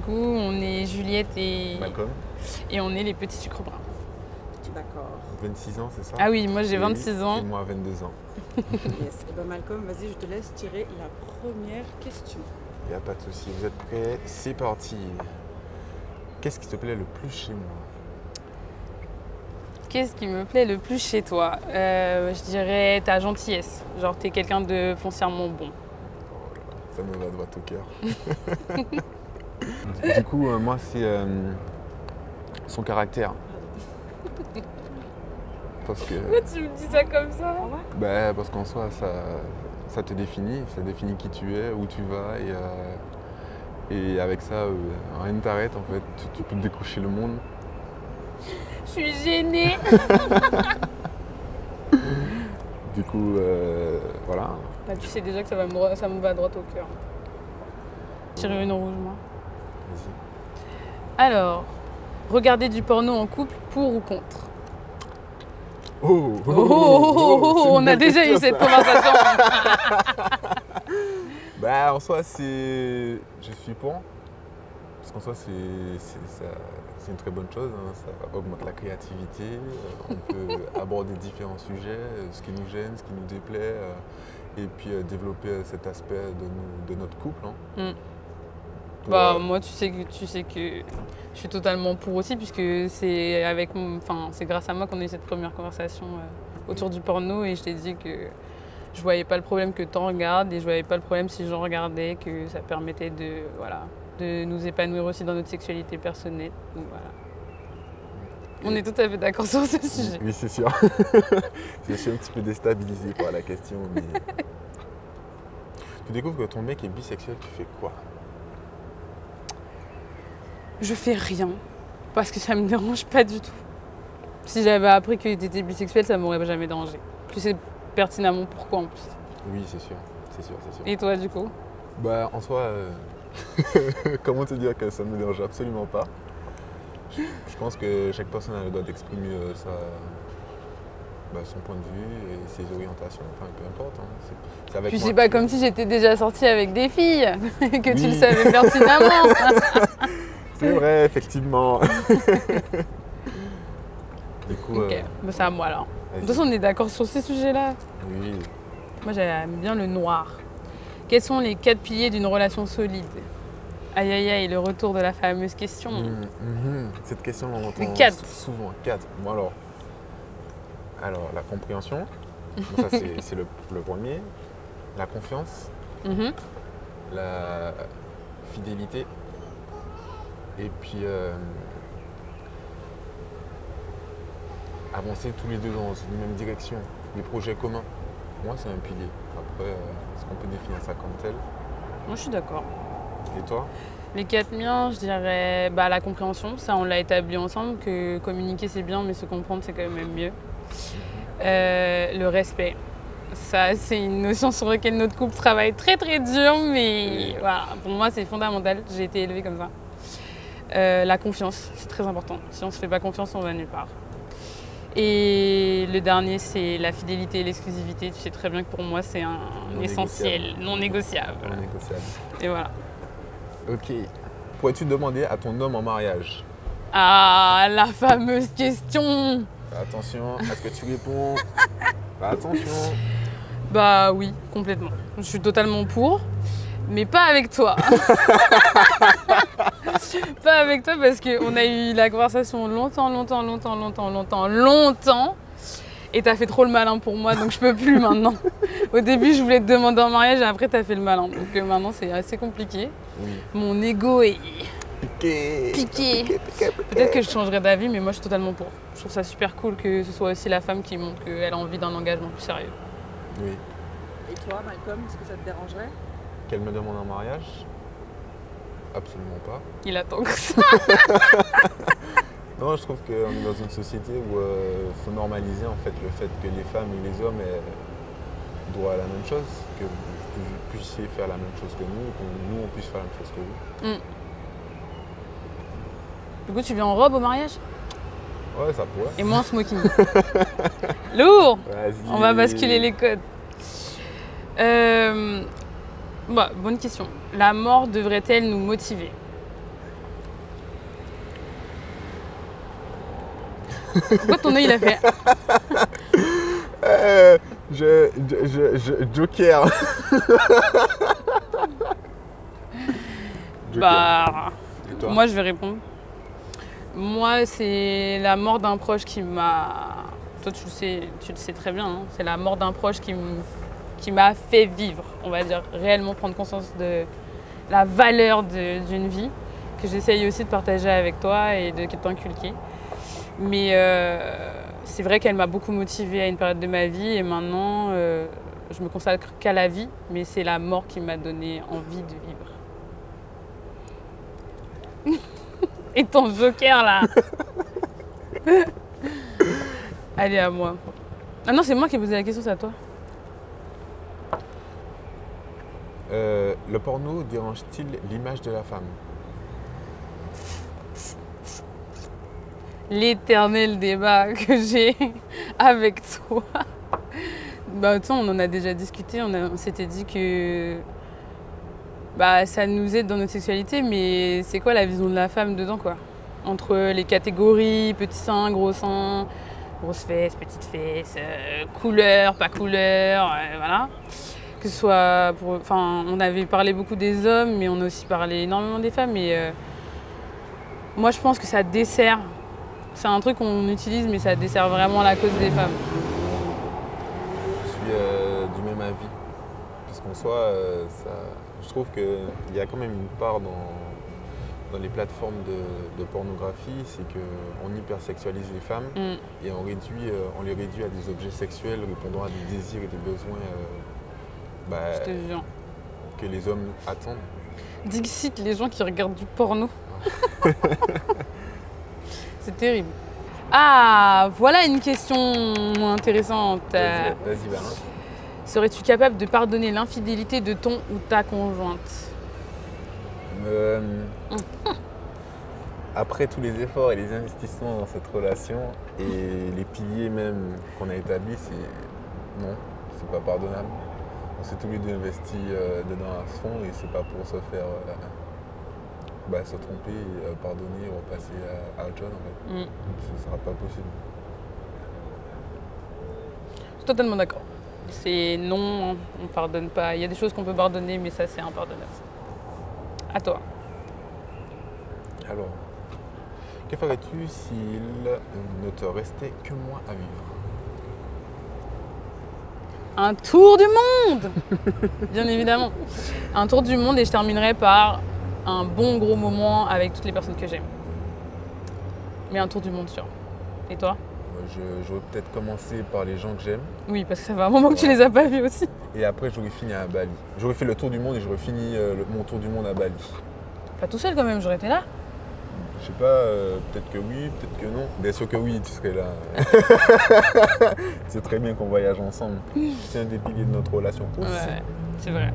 coup, on est Juliette et Malcolm. Et on est les petits sucres bruns. D'accord. 26 ans, c'est ça? Ah oui, moi j'ai 26 ans. Et moi 22 ans. Yes. Et ben Malcolm, vas-y, je te laisse tirer la première question. Il n'y a pas de souci. Vous êtes prêts? C'est parti. Qu'est-ce qui te plaît le plus chez moi? Qu'est-ce qui me plaît le plus chez toi? Je dirais ta gentillesse. Genre, t'es quelqu'un de foncièrement bon. Ça me va droit au cœur. Du coup, moi, c'est son caractère. Parce que, Pourquoi tu me dis ça comme ça? parce qu'en soi, ça te définit. Ça définit qui tu es, où tu vas. Et avec ça, rien ne t'arrête. En fait, tu peux décrocher le monde. Je suis gênée. Du coup, voilà. Bah, tu sais déjà que ça me va droit au cœur. Tirer une rouge, moi. Vas-y. Alors, regarder du porno en couple, pour ou contre? On a déjà eu cette conversation. Bah, en soi, je suis pour. Parce qu'en soi, c'est une très bonne chose. Hein. Ça augmente la créativité. On peut aborder différents sujets, ce qui nous gêne, ce qui nous déplaît. Et puis développer cet aspect de notre couple. Hein. Bah, moi, tu sais que je suis totalement pour aussi, puisque c'est grâce à moi qu'on a eu cette première conversation autour du porno, et je t'ai dit que je voyais pas le problème que t'en regardes, et je voyais pas le problème si j'en regardais, que ça permettait de nous épanouir aussi dans notre sexualité personnelle. Donc voilà. On est tout à fait d'accord sur ce sujet. Oui, c'est sûr. Je suis un petit peu déstabilisé par la question. Mais... Tu découvres que ton mec est bisexuel, tu fais quoi? Je fais rien, parce que ça me dérange pas du tout. Si j'avais appris que tu étais bisexuel, ça m'aurait jamais dérangé. Tu sais pertinemment pourquoi en plus. Oui, c'est sûr. Et toi, du coup? Bah, en soi, comment te dire que ça ne me dérange absolument pas. Je pense que chaque personne a le droit d'exprimer son point de vue et ses orientations, enfin peu importe. Hein. C'est avec Puis moi c'est pas comme si j'étais déjà sortie avec des filles, que tu le savais pertinemment. C'est vrai, effectivement. Du coup, Ok, c'est à moi alors. vas-y. De toute façon, on est d'accord sur ces sujets-là. Oui. Moi, j'aime bien le noir. Quels sont les 4 piliers d'une relation solide? Aïe aïe aïe, le retour de la fameuse question. Cette question, on entend 4. souvent. 4. Moi alors, la compréhension, donc ça c'est le premier. La confiance, la fidélité, et puis avancer tous les deux dans une même direction, des projets communs. Moi, c'est un pilier. Après, est-ce qu'on peut définir ça comme tel? Moi, je suis d'accord. Et toi? Les 4 miens, je dirais la compréhension. Ça, on l'a établi ensemble, que communiquer c'est bien, mais se comprendre c'est quand même mieux. Le respect. Ça, c'est une notion sur laquelle notre couple travaille très très dur, mais voilà, pour moi, c'est fondamental. J'ai été élevée comme ça. La confiance, c'est très important. Si on ne se fait pas confiance, on va nulle part. Et le dernier, c'est la fidélité et l'exclusivité. Tu sais très bien que pour moi, c'est un essentiel, non négociable. Non négociable. Et voilà. Ok. Pourrais-tu demander à ton homme en mariage? Ah, la fameuse question. Attention, est-ce que tu réponds? Attention. Bah oui, complètement. Je suis totalement pour, mais pas avec toi. Pas avec toi parce qu'on a eu la conversation longtemps. Et t'as fait trop le malin pour moi, donc je peux plus maintenant. Au début, je voulais te demander en mariage et après, t'as fait le malin. Donc maintenant, c'est assez compliqué. Oui. Mon ego est Piqué. Peut-être que je changerais d'avis, mais moi, je suis totalement pour. Je trouve ça super cool que ce soit aussi la femme qui montre qu'elle a envie d'un engagement plus sérieux. Oui. Et toi, Malcolm, est-ce que ça te dérangerait? Qu'elle me demande en mariage? Absolument pas. Il attend que ça. Non, je trouve qu'on est dans une société où il faut normaliser en fait le fait que les femmes et les hommes doivent la même chose, que vous puissiez faire la même chose que nous, que nous on puisse faire la même chose que vous. Du coup, tu viens en robe au mariage? Ouais, ça pourrait. Et moi en smoking. Lourd. Vas-y. On va basculer les codes. Bonne question. La mort devrait-elle nous motiver? Pourquoi ton œil il a fait? Joker. Joker. Bah, Et toi? moi je vais répondre. Moi, c'est la mort d'un proche qui m'a. Toi, tu le sais très bien. Hein. C'est la mort d'un proche qui m'a fait vivre, on va dire, réellement prendre conscience de la valeur d'une vie, que j'essaye aussi de partager avec toi et de t'inculquer. Mais c'est vrai qu'elle m'a beaucoup motivée à une période de ma vie et maintenant, je me consacre qu'à la vie, mais c'est la mort qui m'a donné envie de vivre. Et ton joker là. Allez, à moi. Ah non, c'est moi qui ai posé la question, c'est à toi. Le porno dérange-t-il l'image de la femme? L'éternel débat que j'ai avec toi. Bah, tu sais, on en a déjà discuté, on s'était dit que bah, ça nous aide dans notre sexualité, mais c'est quoi la vision de la femme dedans, quoi? Entre les catégories, petits seins, gros seins, grosses fesses, petites fesses, couleur, pas couleur, voilà. Que ce soit pour. Enfin, on avait parlé beaucoup des hommes, mais on a aussi parlé énormément des femmes. Et moi, je pense que ça dessert. C'est un truc qu'on utilise, mais ça dessert vraiment la cause des femmes. Je suis du même avis. Parce qu'en soi, je trouve qu'il y a quand même une part dans les plateformes de pornographie, c'est qu'on hypersexualise les femmes et on les réduit à des objets sexuels répondant à des désirs et des besoins Je te jure. que les hommes attendent. Dixit, les gens qui regardent du porno. C'est terrible. Ah, voilà une question intéressante. Vas-y, Valentin. Serais-tu capable de pardonner l'infidélité de ton ou ta conjointe? Après tous les efforts et les investissements dans cette relation et les piliers même qu'on a établis, non, c'est pas pardonnable. On s'est tous les deux investis dedans à fond et c'est pas pour se faire se tromper, pardonner, repasser à autre chose en fait. Ce sera pas possible. Je suis totalement d'accord. C'est non, on pardonne pas. Il y a des choses qu'on peut pardonner, mais ça c'est impardonnable. À toi. Alors, que ferais-tu s'il ne te restait que moi à vivre? Un tour du monde. Bien évidemment. Un tour du monde et je terminerai par un bon gros moment avec toutes les personnes que j'aime. Mais un tour du monde sûr. Et toi? J'aurais peut-être commencé par les gens que j'aime. Oui, parce que ça fait un moment que tu les as pas vus aussi. Et après, j'aurais fini à Bali. J'aurais fait le tour du monde et j'aurais fini mon tour du monde à Bali. Pas tout seul quand même, j'aurais été là. Je sais pas, peut-être que oui, peut-être que non. Bien sûr que oui, tu serais là. C'est très bien qu'on voyage ensemble. C'est un des piliers de notre relation aussi. Ouais, c'est vrai.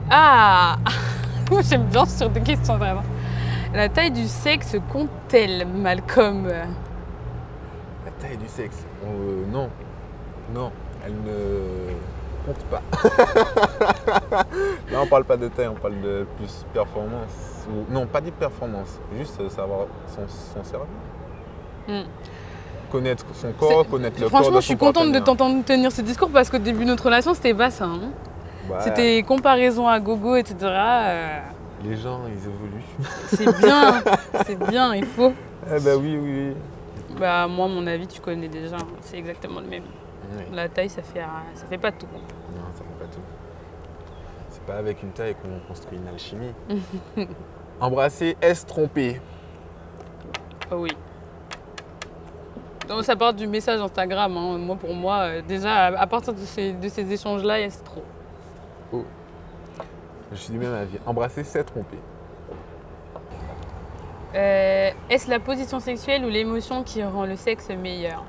Ah. J'aime bien sur des questions vraiment. La taille du sexe compte-t-elle, Malcolm? La taille du sexe? Non. Non, elle ne compte pas. Là, on parle pas de taille, on parle de plus performance. Non, pas de performance, juste savoir son cerveau. Connaître son corps, connaître le corps de son Franchement, je suis contente de partenaire. t'entendre tenir ce discours parce qu'au début de notre relation, c'était pas ça. Hein. Ouais. C'était comparaison à gogo, etc. Les gens, ils évoluent. C'est bien, il faut. Eh ben oui. Bah moi, mon avis, tu connais déjà. C'est exactement le même. Oui. La taille, ça fait pas tout. Non, ça fait pas tout. C'est pas avec une taille qu'on construit une alchimie. Embrasser, est-ce tromper? Oh oui. Donc, ça part du message Instagram. Hein. Moi, pour moi, déjà, à partir de ces échanges-là, c'est trop. Oh. Je suis du même avis. Embrasser, c'est tromper. Est-ce la position sexuelle ou l'émotion qui rend le sexe meilleur?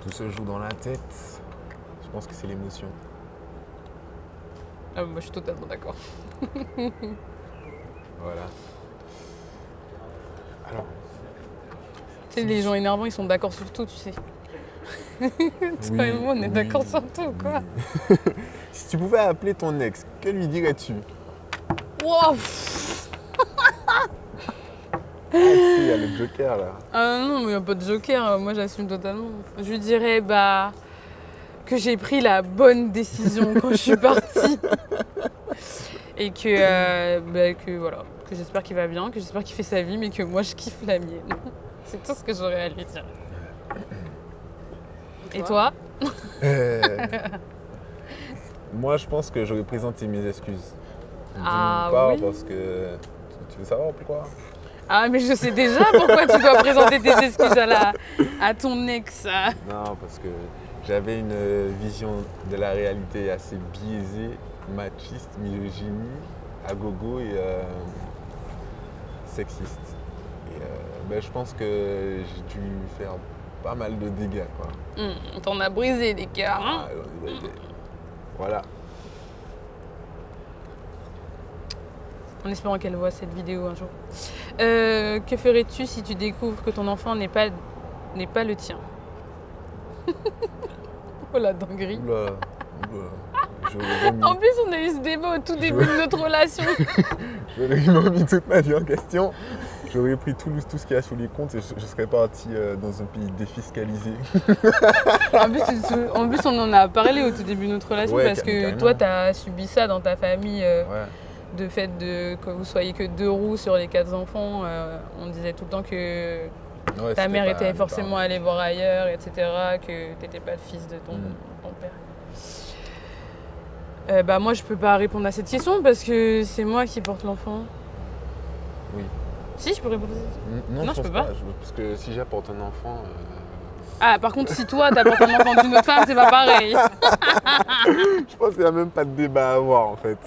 Tout se joue dans la tête. Je pense que c'est l'émotion. Ah, moi, je suis totalement d'accord. Voilà. Alors. Tu sais, les gens énervants, ils sont d'accord sur tout, tu sais. Toi et moi, on est d'accord sur tout, quoi. Si tu pouvais appeler ton ex, que lui dirais-tu? Wow. Ah, tu sais, il y a le Joker là. Ah non, mais il n'y a pas de joker, moi j'assume totalement. Je lui dirais que j'ai pris la bonne décision quand je suis partie. Et que voilà, que j'espère qu'il va bien, que j'espère qu'il fait sa vie, mais que moi je kiffe la mienne. C'est tout ce que j'aurais à lui dire. Et toi? Moi, je pense que j'aurais présenté mes excuses. Ah D'une part, oui. parce que. Tu veux savoir pourquoi? Ah, mais je sais déjà pourquoi tu dois présenter tes excuses à ton ex. Non, parce que j'avais une vision de la réalité assez biaisée, machiste, misogynie, à gogo et sexiste. Et je pense que j'ai dû faire pas mal de dégâts, quoi. On t'en a brisé des cœurs. Hein. Ah, voilà. En espérant qu'elle voit cette vidéo un jour. Que ferais-tu si tu découvres que ton enfant n'est pas le tien? Oh la dinguerie. Oula, j'aurais remis, En plus, on a eu ce débat au tout début de notre relation. j'aurais remis toute ma vie en question. J'aurais pris tout ce qu'il y a sur les comptes et je serais parti dans un pays défiscalisé. En plus, on en a parlé au tout début de notre relation Ouais, parce que carrément. toi, tu as subi ça dans ta famille. Ouais. De fait que vous soyez que 2 roues sur les 4 enfants, on disait tout le temps que Ouais, ta c'était mère pas était mes forcément parents. allée voir ailleurs, etc., que tu n'étais pas le fils de ton père. Moi, je peux pas répondre à cette question parce que c'est moi qui porte l'enfant. Oui. Si, je peux répondre à cette question. Non, Non, je je pense peux pas. Parce que si j'apporte un enfant. Ah, par contre, si toi, t'apportes un enfant d'une autre femme, c'est pas pareil. Je pense qu'il n'y a même pas de débat à avoir en fait.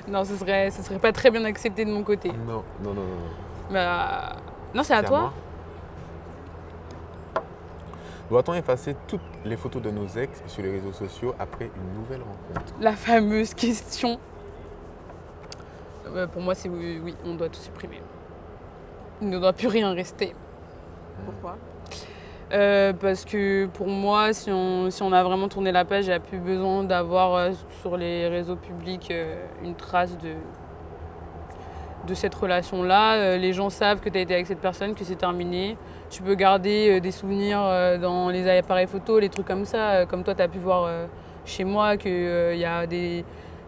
Non, ce serait pas très bien accepté de mon côté. Non. Non, c'est à toi. moi. Doit-on effacer toutes les photos de nos ex sur les réseaux sociaux après une nouvelle rencontre? La fameuse question. Pour moi, c'est oui, on doit tout supprimer. Il ne doit plus rien rester. Pourquoi? Parce que pour moi, si on a vraiment tourné la page, il n'y a plus besoin d'avoir sur les réseaux publics une trace de cette relation-là. Les gens savent que tu as été avec cette personne, que c'est terminé. Tu peux garder des souvenirs dans les appareils photos, les trucs comme ça. Comme toi, tu as pu voir chez moi qu'il y a des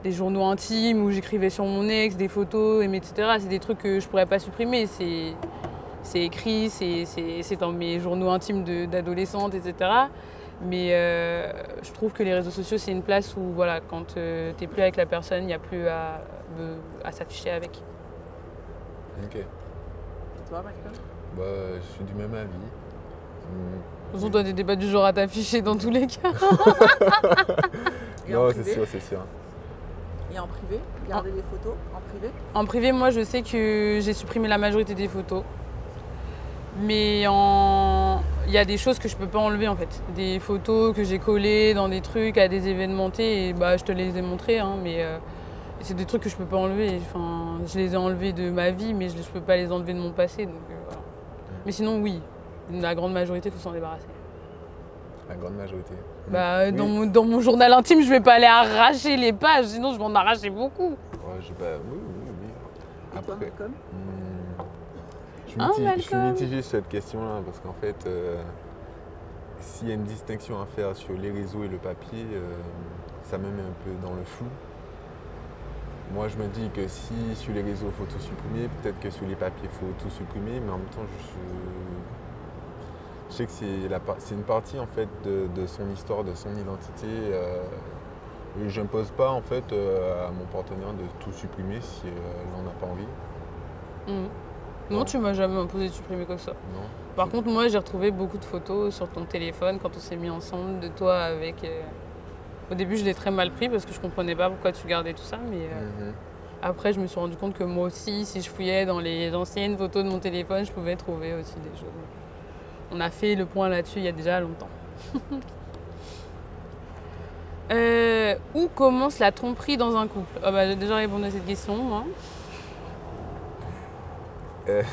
journaux intimes où j'écrivais sur mon ex, des photos, etc. C'est des trucs que je pourrais pas supprimer. C'est écrit, c'est dans mes journaux intimes d'adolescente, etc. Mais je trouve que les réseaux sociaux, c'est une place où, voilà, quand tu n'es plus avec la personne, il n'y a plus à s'afficher avec. Ok. Et toi, Malcolm? Je suis du même avis. De toute façon, toi, t'es pas du genre à t'afficher dans tous les cas. Et en Non, privé? c'est sûr. Et en privé? Garder des photos en privé? En privé, moi, je sais que j'ai supprimé la majorité des photos. Mais il y a des choses que je peux pas enlever, en fait. Des photos que j'ai collées dans des trucs à des événementiels, et je te les ai montrées, hein, mais c'est des trucs que je peux pas enlever. Enfin, je les ai enlevés de ma vie, mais je peux pas les enlever de mon passé. Donc, voilà. Mais sinon, oui, la grande majorité, il faut s'en débarrasser. La grande majorité. Oui. Dans mon journal intime, je vais pas aller arracher les pages, sinon je vais en arracher beaucoup. Ouais, oui. Et toi, Malcolm? Je suis mitigé sur cette question-là parce qu'en fait, s'il y a une distinction à faire sur les réseaux et le papier, ça me met un peu dans le flou. Moi, je me dis que si sur les réseaux, il faut tout supprimer, peut-être que sur les papiers, il faut tout supprimer, mais en même temps, je sais que c'est une partie en fait de son histoire, de son identité. Et j'impose pas en fait à mon partenaire de tout supprimer si elle n'en a pas envie. Non, tu m'as jamais imposé de supprimer quoi que ça. Non. Par contre, moi, j'ai retrouvé beaucoup de photos sur ton téléphone quand on s'est mis ensemble, de toi avec... Au début, je l'ai très mal pris parce que je comprenais pas pourquoi tu gardais tout ça, mais après, je me suis rendu compte que moi aussi, si je fouillais dans les anciennes photos de mon téléphone, je pouvais trouver aussi des choses. On a fait le point là-dessus il y a déjà longtemps. Où commence la tromperie dans un couple? J'ai déjà répondu à cette question, moi. Donc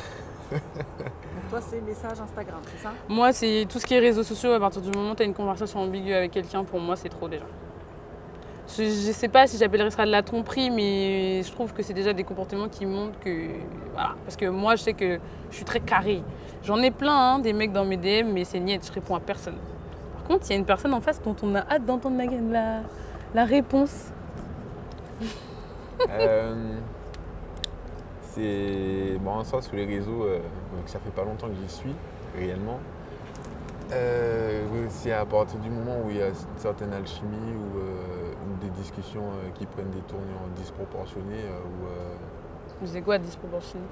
toi, c'est message Instagram, c'est ça? Moi, c'est tout ce qui est réseaux sociaux. À partir du moment où tu as une conversation ambiguë avec quelqu'un, pour moi, c'est trop déjà. Je sais pas si j'appellerais ça de la tromperie, mais je trouve que c'est déjà des comportements qui montrent que... Voilà. Parce que moi, je sais que je suis très carrée. J'en ai plein, hein, des mecs dans mes DM, mais c'est niet, je réponds à personne. Par contre, il y a une personne en face dont on a hâte d'entendre la réponse. C'est bon, ça sur les réseaux, donc ça fait pas longtemps que j'y suis réellement. C'est à partir du moment où il y a une certaine alchimie ou des discussions qui prennent des tournures disproportionnées. C'est quoi disproportionné?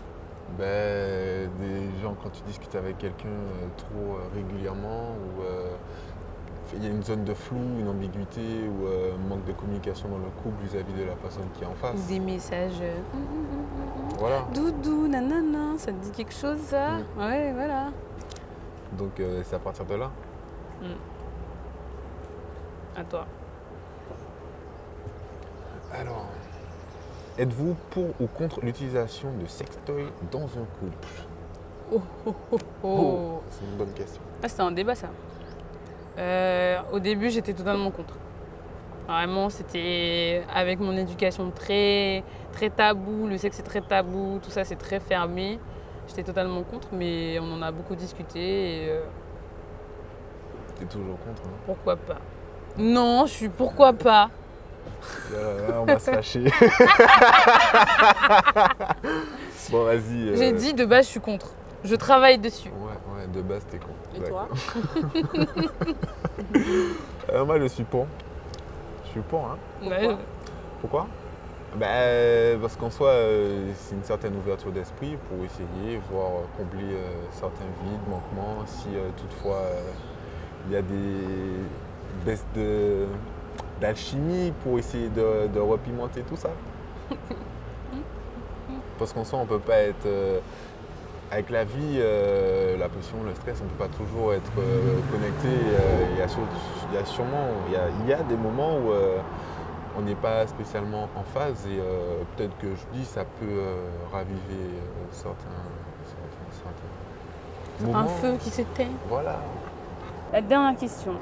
Des gens, quand tu discutes avec quelqu'un trop régulièrement, ou il y a une zone de flou, une ambiguïté ou un manque de communication dans le couple vis-à-vis de la personne qui est en face. Des messages. Voilà. Doudou, nanana, ça te dit quelque chose ça? Ouais, voilà. Donc c'est à partir de là. À toi. Alors, êtes-vous pour ou contre l'utilisation de sextoy dans un couple? C'est une bonne question. Ah, c'était un débat ça. Au début, j'étais totalement contre. Vraiment, c'était avec mon éducation très, très tabou, le sexe est très tabou, tout ça c'est très fermé. J'étais totalement contre, mais on en a beaucoup discuté. Et, T'es toujours contre, hein? Pourquoi pas? Non, je suis pourquoi pas? Là, on va se fâcher. Bon, vas-y. J'ai dit de base, je suis contre. Je travaille dessus. Ouais, de base, t'es contre. Et toi? Moi, je suis pour. Je suis pour, hein. Ouais. Pourquoi? Parce qu'en soi, c'est une certaine ouverture d'esprit pour essayer, voir combler certains vides, manquements, si toutefois il y a des baisses d'alchimie pour essayer de repimenter tout ça. Parce qu'en soi, on ne peut pas être... avec la vie, la pression, le stress, on ne peut pas toujours être connecté. Il y a des moments où on n'est pas spécialement en phase et peut-être que je dis ça peut raviver certains moments. Un feu qui s'éteint. Voilà. La dernière question.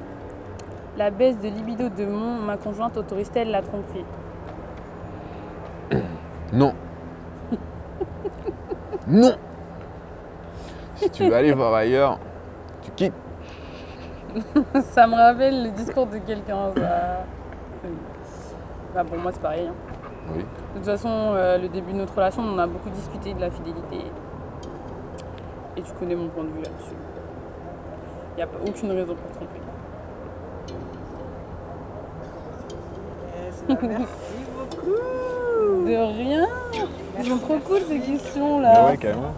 La baisse de libido de ma conjointe autorise-t-elle la tromperie? Non. Non. Si tu veux aller voir ailleurs, tu quittes. Ça me rappelle le discours de quelqu'un. Ça... Bah, pour moi, c'est pareil. Hein. Oui. De toute façon, le début de notre relation, on a beaucoup discuté de la fidélité. Et tu connais mon point de vue là-dessus. Il n'y a aucune raison pour tromper. Yes, merci beaucoup. De rien. Ils sont trop cool ces questions là. Ouais, carrément.